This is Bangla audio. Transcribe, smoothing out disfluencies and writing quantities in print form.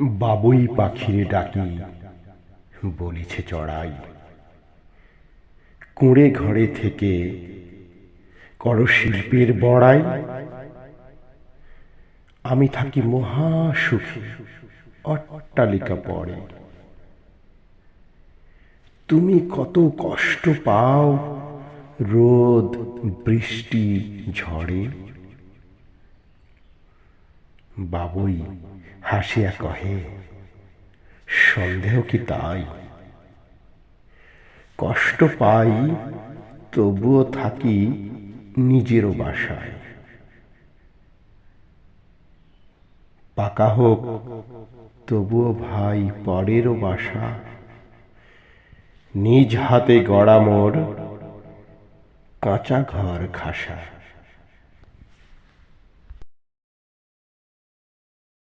বাবুই পাখিরে ডাকি বলিছে চড়াই, কুঁড়ে ঘরে থেকে কর শিল্পের বড়াই। আমি থাকি মহা সুখে অট্টালিকা পড়ে, তুমি কত কষ্ট পাও রোদ বৃষ্টি ঝড়ে। বাবুই হাসিয়া কহে, সন্দেহ কি তাই? কষ্ট পাই তবুও থাকি নিজেরও বাসায়। পাকা হোক তবুও ভাই পরেরও বাসা, নিজ হাতে গড়া মোর কাঁচা ঘর খাসা।